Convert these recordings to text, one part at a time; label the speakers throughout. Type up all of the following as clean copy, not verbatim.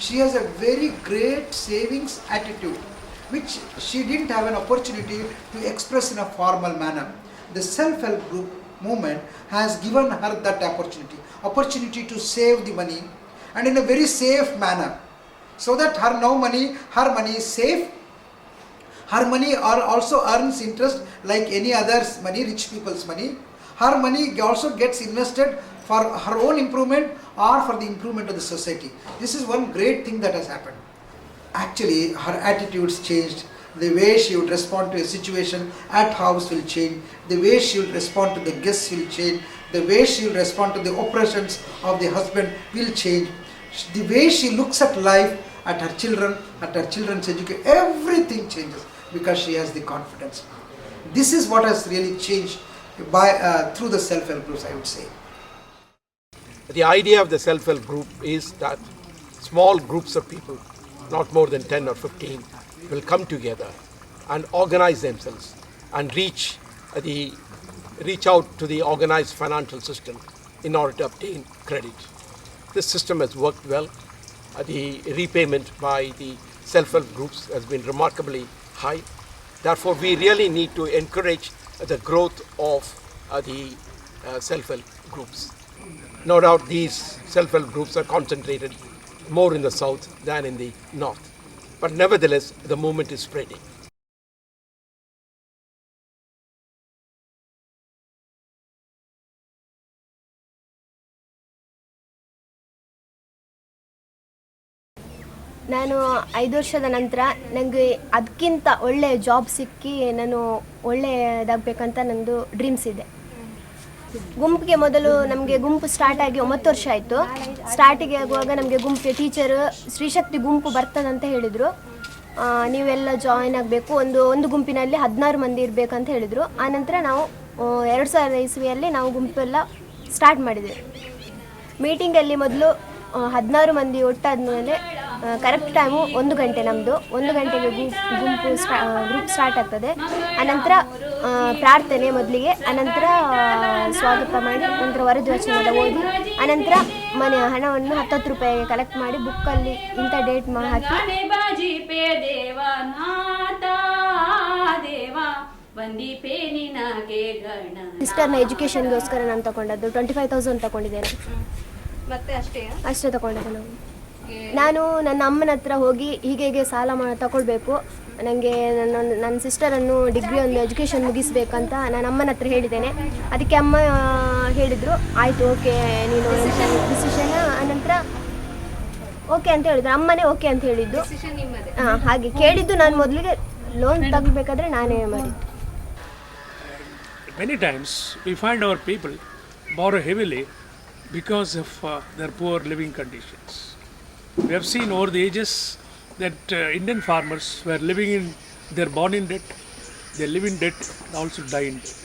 Speaker 1: She has a very great savings attitude, which she didn't have an opportunity to express in a formal manner. The self-help group movement has given her that opportunity to save the money, and in a very safe manner, so that her money is safe. Her money also earns interest like any other money, rich people's money. Her money also gets invested for her own improvement or for the improvement of the society. This is one great thing that has happened. Actually, her attitudes changed. The way she would respond to a situation at house will change. The way she will respond to the guests will change. The way she will respond to the oppressions of the husband will change. The way she looks at life, at her children, at her children's education, everything changes because she has the confidence. This is what has really changed through the self-help groups, I would say.
Speaker 2: The idea of the self-help group is that small groups of people, not more than 10 or 15, will come together and organize themselves and reach out to the organized financial system in order to obtain credit. This system has worked well. The repayment by the self-help groups has been remarkably high. Therefore, we really need to encourage the growth of the self-help groups. No doubt these self-help groups are concentrated more in the south than in the north. But nevertheless, the movement is spreading.
Speaker 3: ನಾನು 5 ವರ್ಷದ ನಂತರ ನನಗೆ ಅದಕ್ಕಿಂತ ಒಳ್ಳೆಯ job ಸಿಕ್ಕಿ ನಾನು ಒಳ್ಳೆಯದಾಗಬೇಕಂತ ನನ್ನದು dreams ಇದೆ. ಗುಂಪಿಗೆ ಮೊದಲು ನಮಗೆ ಗುಂಪು ಸ್ಟಾರ್ಟ್ ಆಗಿ 9 ವರ್ಷ ಆಯಿತು. ಸ್ಟಾರ್ಟಿಗೆ ಆಗುವಾಗ ನಮಗೆ ಗುಂಪಿಗೆ ಟೀಚರು ಶ್ರೀಶಕ್ತಿ ಗುಂಪು ಬರ್ತದಂತ ಹೇಳಿದರು. ನೀವೆಲ್ಲ ಜಾಯಿನ್ ಆಗಬೇಕು, ಒಂದು ಗುಂಪಿನಲ್ಲಿ 16 ಮಂದಿ ಇರಬೇಕಂತ ಹೇಳಿದರು. ಆನಂತರ ನಾವು 2000 ಇಸ್ವಿಯಲ್ಲಿ ನಾವು ಗುಂಪೆಲ್ಲ ಸ್ಟಾರ್ಟ್ ಮಾಡಿದ್ವಿ. ಮೀಟಿಂಗಲ್ಲಿ ಮೊದಲು 16 ಮಂದಿ ಒಟ್ಟಾದಮೇಲೆ ಕರೆಕ್ಟ್ ಟೈಮು 1 ಗಂಟೆ ನಮ್ಮದು. 1 ಗಂಟೆಗೆ ಗ್ರೂಪ್ ಸ್ಟಾರ್ಟ್ ಆಗ್ತದೆ. ಅನಂತರ ಪ್ರಾರ್ಥನೆ ಮೊದಲಿಗೆ, ಅನಂತರ ಸ್ವಾಗತ ಮಾಡಿ, ನಂತರ ವರದಿ ವಚನ ಓದಿ, ಅನಂತರ ಮನೆ ಹಣವನ್ನು 10 ರೂಪಾಯಿಗೆ ಕಲೆಕ್ಟ್ ಮಾಡಿ ಬುಕ್ಕಲ್ಲಿ ಇಂಥ ಡೇಟ್ ಹಾಕಿ ಸಿಸ್ಟರ್ನ ಎಜುಕೇಷನ್ಗೋಸ್ಕರ ನಾನು ತಗೊಂಡದ್ದು 25,000 ತಗೊಂಡಿದ್ದೇನೆ. ಅಷ್ಟೇ ತಗೊಂಡಿದ್ದೆ. ನಾನು ನನ್ನ ಅಮ್ಮನ ಹತ್ರ ಹೋಗಿ ಹೀಗೆ ಸಾಲ ತಗೊಳ್ಬೇಕು, ನನಗೆ ನನ್ನ ಸಿಸ್ಟರನ್ನು ಡಿಗ್ರಿ ಒಂದು ಎಜುಕೇಷನ್ ಮುಗಿಸ್ಬೇಕಂತ ನಾನು ಅಮ್ಮನ ಹತ್ರ ಹೇಳಿದ್ದೇನೆ. ಅದಕ್ಕೆ ಅಮ್ಮ ಹೇಳಿದರು, ಆಯಿತು ಓಕೆ ನೀನು ಡಿಸಿಷನ್. ಆನಂತರ ಓಕೆ ಅಂತ ಹೇಳಿದ್ರು, ಅಮ್ಮನೇ ಓಕೆ ಅಂತ ಹೇಳಿದ್ದು. ಹಾಗೆ ಕೇಳಿದ್ದು ನಾನು ಮೊದಲಿಗೆ ಲೋನ್ ತಗೊಳ್ಬೇಕಾದ್ರೆ ನಾನೇ ಮಾಡಿದ್ದು.
Speaker 4: Many times we find our people borrow heavily because of their poor living conditions. We have seen over the ages that Indian farmers were living in, they're born in debt, they live in debt, and also die in debt.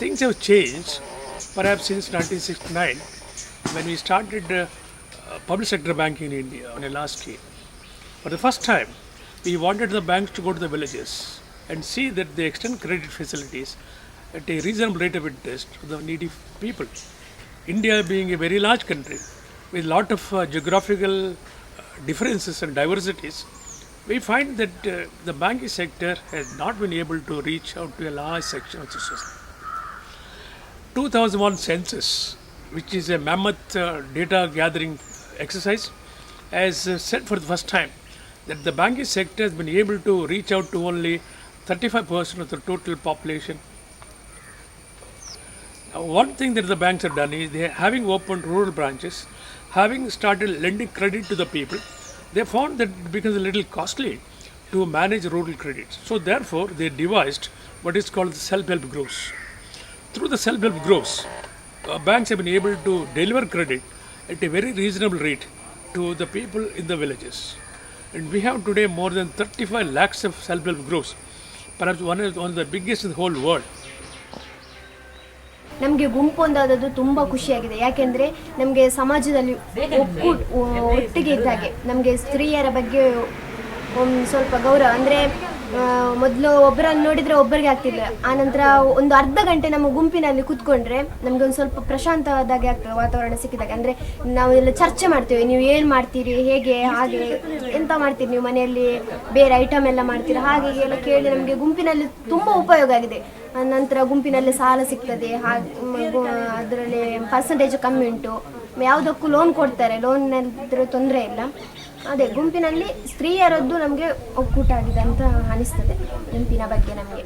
Speaker 4: Things have changed perhaps since 1969 when we started public sector banking in India on a large scale. For the first time, we wanted the banks to go to the villages and see that they extend credit facilities at a reasonable rate of interest to the needy people. India being a very large country with a lot of geographical differences and diversities, we find that the banking sector has not been able to reach out to a large section of society. 2001 census, which is a mammoth data gathering exercise, has said for the first time that the banking sector has been able to reach out to only 35% of the total population. Now, one thing that the banks have done is they having opened rural branches, having started lending credit to the people, they found that it becomes a little costly to manage rural credits. So therefore, they devised what is called the self-help groups. Through the self-help groups, banks have been able to deliver credit at a very reasonable rate to the people in the villages. And we have today more than 35 lakhs of self-help groups, perhaps one of the biggest in the whole world.
Speaker 3: ನಮಗೆ ಗುಂಪು ಒಂದಾದದ್ದು ತುಂಬ ಖುಷಿಯಾಗಿದೆ. ಯಾಕೆಂದರೆ ನಮಗೆ ಸಮಾಜದಲ್ಲಿ ಒಟ್ಟಿಗೆ ಇದ್ದಾಗೆ ನಮಗೆ ಸ್ತ್ರೀಯರ ಬಗ್ಗೆ ಒಂದು ಸ್ವಲ್ಪ ಗೌರವ, ಅಂದರೆ ಮೊದಲು ಒಬ್ಬರನ್ನು ನೋಡಿದರೆ ಒಬ್ಬರಿಗೆ ಆಗ್ತಿಲ್ಲ. ಆನಂತರ ಒಂದು ಅರ್ಧ ಗಂಟೆ ನಮ್ಮ ಗುಂಪಿನಲ್ಲಿ ಕೂತ್ಕೊಂಡ್ರೆ ನಮಗೆ ಒಂದು ಸ್ವಲ್ಪ ಪ್ರಶಾಂತವಾದಾಗೆ ಆಗ್ತದೆ, ವಾತಾವರಣ ಸಿಕ್ಕಿದಾಗ. ಅಂದರೆ ನಾವು ಎಲ್ಲ ಚರ್ಚೆ ಮಾಡ್ತೇವೆ, ನೀವು ಏನು ಮಾಡ್ತೀರಿ, ಹೇಗೆ, ಹಾಗೆ ಎಂತ ಮಾಡ್ತೀರಿ, ನೀವು ಮನೆಯಲ್ಲಿ ಬೇರೆ ಐಟಮ್ ಎಲ್ಲ ಮಾಡ್ತೀರಾ, ಹಾಗೆ ಎಲ್ಲ ಕೇಳಿ ನಮಗೆ ಗುಂಪಿನಲ್ಲಿ ತುಂಬ ಉಪಯೋಗ ಆಗಿದೆ. ನಂತರ ಗುಂಪಿನಲ್ಲಿ ಸಾಲ ಸಿಗ್ತದೆ, ಅದರಲ್ಲಿ ಪರ್ಸೆಂಟೇಜ್ ಕಮ್ಮಿ ಉಂಟು, ಯಾವುದಕ್ಕೂ ಲೋನ್ ಕೊಡ್ತಾರೆ, ಲೋನ್ ಇದ್ರೂ ತೊಂದರೆ ಇಲ್ಲ. ಅದೇ ಗುಂಪಿನಲ್ಲಿ ಸ್ತ್ರೀಯರದ್ದು ನಮಗೆ ಒಕ್ಕೂಟ ಆಗಿದೆ ಅಂತ ಅನಿಸ್ತದೆ ಗುಂಪಿನ ಬಗ್ಗೆ ನಮಗೆ.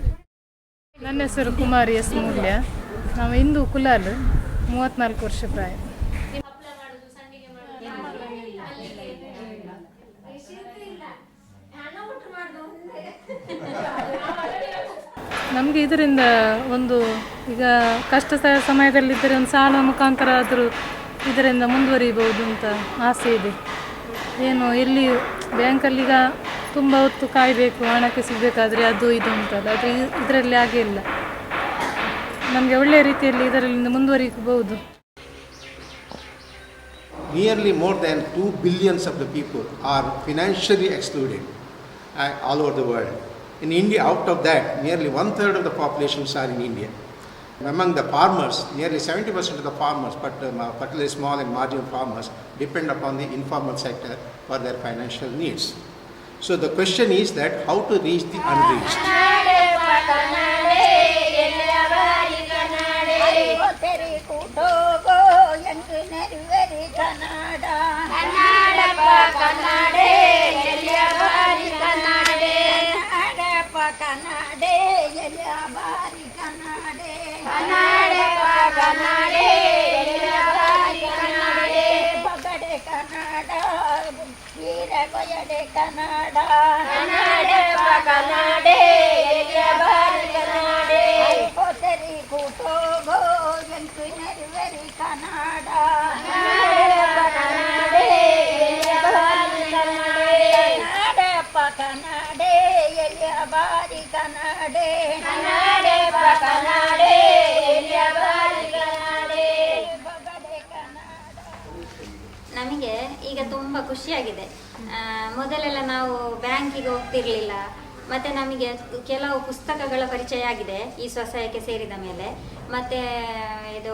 Speaker 5: ನನ್ನ ಹೆಸರು ಕುಮಾರಿ ಎಸ್ ಮೂಲ್ಯ. ನಾವು ಹಿಂದೂ ಕುಲಾಲ್, 34 ವರ್ಷ ಪ್ರಾಯ. ನಮಗೆ ಇದರಿಂದ ಒಂದು ಈಗ ಕಷ್ಟ ಸಮಯದಲ್ಲಿದ್ದರೆ ಒಂದು ಸಾಲ ಮುಖಾಂತರ ಆದರೂ ಇದರಿಂದ ಮುಂದುವರಿಬಹುದು ಅಂತ ಆಸೆ ಇದೆ. ಏನು ಎಲ್ಲಿ ಬ್ಯಾಂಕಲ್ಲಿ ಈಗ ತುಂಬ ಹೊತ್ತು ಕಾಯಬೇಕು, ಹಣಕ್ಕೆ ಸಿಗಬೇಕಾದ್ರೆ ಅದು ಇದು ಅಂತಲ್ಲ, ಅದು ಇದರಲ್ಲಿ ಹಾಗೆ ಇಲ್ಲ. ನಮಗೆ ಒಳ್ಳೆಯ ರೀತಿಯಲ್ಲಿ ಇದರಿಂದ ಮುಂದುವರಿಬಹುದು.
Speaker 6: Nearly more than 2 billion of the people are financially excluded all over the world. In India, out of that, nearly 1/3 of the populations are in India. Among the farmers, nearly 70% of the farmers, particularly small and marginal farmers, depend upon the informal sector for their financial needs. So the question is that how to reach the unreached.
Speaker 7: ನಮಗೆ ಈಗ ತುಂಬ ಖುಷಿಯಾಗಿದೆ. ಮೊದಲೆಲ್ಲ ನಾವು ಬ್ಯಾಂಕಿಗೆ ಹೋಗ್ತಿರ್ಲಿಲ್ಲ, ಮತ್ತು ನಮಗೆ ಕೆಲವು ಪುಸ್ತಕಗಳ ಪರಿಚಯ ಆಗಿದೆ ಈ ಸ್ವಸಹಾಯಕ್ಕೆ ಸೇರಿದ ಮೇಲೆ. ಮತ್ತು ಇದು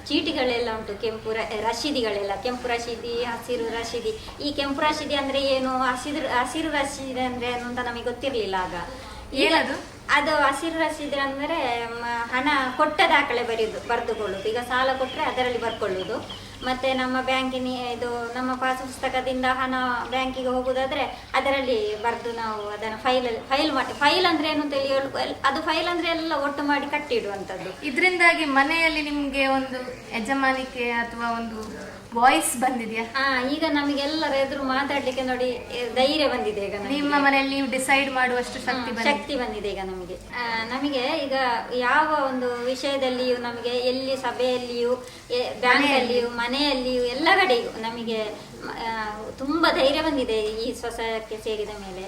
Speaker 7: ಚೀಟಿಗಳೆಲ್ಲ ಉಂಟು, ಕೆಂಪು ರಶೀದಿಗಳೆಲ್ಲ, ಕೆಂಪು ರಶೀದಿ, ಹಸಿರು ರಶೀದಿ. ಈ ಕೆಂಪು ರಶೀದಿ ಅಂದರೆ ಏನು, ಹಸಿರು ರಶೀದಿ ಅಂದರೆ ಏನು ಅಂತ ನಮಗೆ ಗೊತ್ತಿರಲಿಲ್ಲ ಆಗ.
Speaker 8: ಏನದು?
Speaker 7: ಅದು ಹಸಿರು ರಸೀದಿ ಅಂದರೆ ಹಣ ಕೊಟ್ಟ ದಾಖಲೆ ಬರೆದುಕೊಳ್ಳೋದು. ಈಗ ಸಾಲ ಕೊಟ್ಟರೆ ಅದರಲ್ಲಿ ಬರ್ಕೊಳ್ಳೋದು. ಮತ್ತು ನಮ್ಮ ಬ್ಯಾಂಕಿನ ಇದು ನಮ್ಮ ಪಾಸ್ ಪುಸ್ತಕದಿಂದ ಹಣ ಬ್ಯಾಂಕಿಗೆ ಹೋಗೋದಾದರೆ ಅದರಲ್ಲಿ ಬರೆದು ನಾವು ಅದನ್ನು ಫೈಲ್ ಅಂದರೆ ಏನು ತಿಳಿಯೋಳು. ಅದು ಫೈಲ್ ಅಂದರೆ ಎಲ್ಲ ಒಟ್ಟು ಮಾಡಿ ಕಟ್ಟಿಡುವಂಥದ್ದು.
Speaker 8: ಇದರಿಂದಾಗಿ ಮನೆಯಲ್ಲಿ ನಿಮಗೆ ಒಂದು ಯಜಮಾನಿಕೆ ಅಥವಾ ಒಂದು ವಾಯ್ಸ್ ಬಂದಿದೆಯಾ?
Speaker 7: ಈಗ ನಮಗೆಲ್ಲರ ಎದುರು ಮಾತಾಡ್ಲಿಕ್ಕೆ ನೋಡಿ ಧೈರ್ಯ ಬಂದಿದೆ. ಈಗ
Speaker 8: ನಿಮ್ಮ ಮನೆಯಲ್ಲಿ ನೀವು ಡಿಸೈಡ್ ಮಾಡುವಷ್ಟು
Speaker 7: ಶಕ್ತಿ ಬಂದಿದೆ ಈಗ ನಮಗೆ ಈಗ ಯಾವ ಒಂದು ವಿಷಯದಲ್ಲಿಯೂ ನಮಗೆ ಎಲ್ಲಿ ಸಭೆಯಲ್ಲಿಯೂ ಬ್ಯಾಂಕಲ್ಲಿಯೂ ಮನೆಯಲ್ಲಿಯೂ ಎಲ್ಲ ಕಡೆಗೂ ನಮಗೆ ತುಂಬ ಧೈರ್ಯ ಬಂದಿದೆ ಈ ಸ್ವಸಹಾಯಕ್ಕೆ ಸೇರಿದ ಮೇಲೆ.